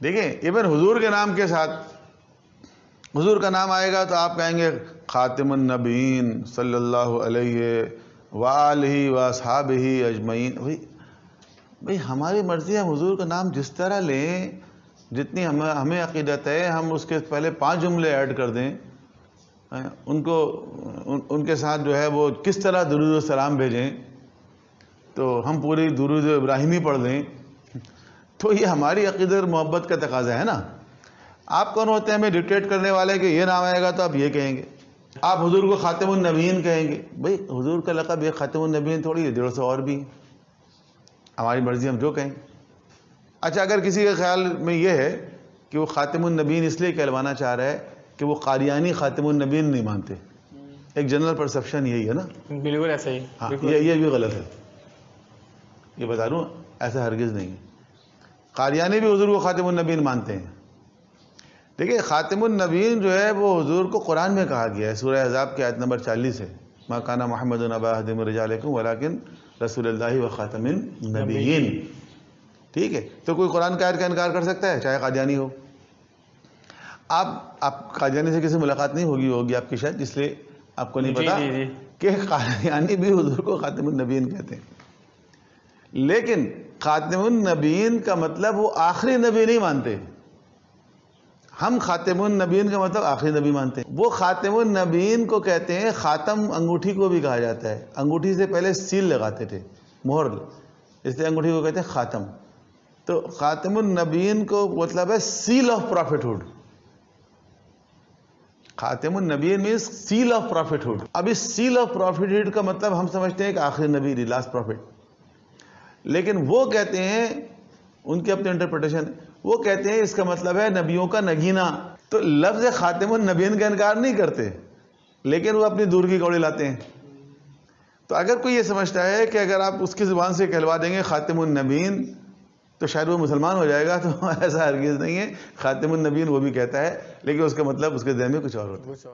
دیکھیں ایون حضور کے نام کے ساتھ حضور کا نام آئے گا تو آپ کہیں گے خاتم النبیین صلی اللہ علیہ وآلہ واصحابہ اجمعین۔ بھئی ہماری مرضی ہے، ہم حضور کا نام جس طرح لیں، جتنی ہمیں عقیدت ہے، ہم اس کے پہلے 5 جملے ایڈ کر دیں، ان کے ساتھ جو ہے وہ کس طرح درود و سلام بھیجیں، تو ہم پوری درود ابراہیمی پڑھ لیں، تو یہ ہماری عقیدت اور محبت کا تقاضا ہے نا۔ آپ کون ہوتے ہیں ہمیں ڈکٹیٹ کرنے والے کہ یہ نام آئے گا تو آپ یہ کہیں گے، آپ حضور کو خاتم النبیین کہیں گے؟ بھئی حضور کا لقب یہ خاتم النبیین تھوڑی ہے، 150 اور بھی ہیں، ہماری مرضی ہم جو کہیں۔ اچھا اگر کسی کے خیال میں یہ ہے کہ وہ خاتم النبیین اس لیے کہلوانا چاہ رہا ہے کہ وہ قادیانی خاتم النبیین نہیں مانتے، ایک جنرل پرسپشن یہی ہے نا؟ بالکل ایسا ہی۔ ہاں یہ بھی غلط ہے، یہ بتا رہا ہوں، ایسا ہرگز نہیں ہے۔ قادیانی بھی حضور کو خاتم النبیین مانتے ہیں۔ دیکھیں خاتم النبیین جو ہے وہ حضور کو قرآن میں کہا گیا ہے، سورہ احزاب کی آیت نمبر 40 ہے، ما کان محمد ابا احد من رجالکم ولکن رسول اللہ و خاتم النبیین۔ ٹھیک ہے، تو کوئی قرآن کی آیت کا انکار کر سکتا ہے چاہے قادیانی ہو؟ آپ قادیانی سے کسی ملاقات نہیں ہوگی آپ کی شاید، اس لیے آپ کو نہیں پتا کہ قادیانی بھی حضور کو خاتم النبیین کہتے ہیں، لیکن خاتم النبیین کا مطلب وہ آخری نبی نہیں مانتے۔ ہم خاتم النبیین کا مطلب آخری نبی مانتے ہیں۔ وہ خاتم النبیین کو کہتے ہیں، خاتم انگوٹھی کو بھی کہا جاتا ہے، انگوٹھی سے پہلے سیل لگاتے تھے، مہر، اس لیے انگوٹھی کو کہتے ہیں خاتم۔ تو خاتم النبیین کو مطلب ہے سیل آف پرافٹ ہوڈ۔ خاتم النبیین means seal of prophethood. اب اس سیل آف پرافٹ ہوڈ کا مطلب ہم سمجھتے ہیں کہ آخری نبی، لاسٹ پرافٹ، لیکن وہ کہتے ہیں، ان کی اپنی انٹرپریٹیشن، وہ کہتے ہیں اس کا مطلب ہے نبیوں کا نگینا۔ تو لفظ خاتم النبیین کا انکار نہیں کرتے، لیکن وہ اپنی دور کی کوڑی لاتے ہیں۔ تو اگر کوئی یہ سمجھتا ہے کہ اگر آپ اس کی زبان سے کہلوا دیں گے خاتم النبیین تو شاید وہ مسلمان ہو جائے گا، تو ایسا ہرگز نہیں ہے۔ خاتم النبیین وہ بھی کہتا ہے، لیکن اس کا مطلب اس کے ذہن میں کچھ اور ہوتا ہے۔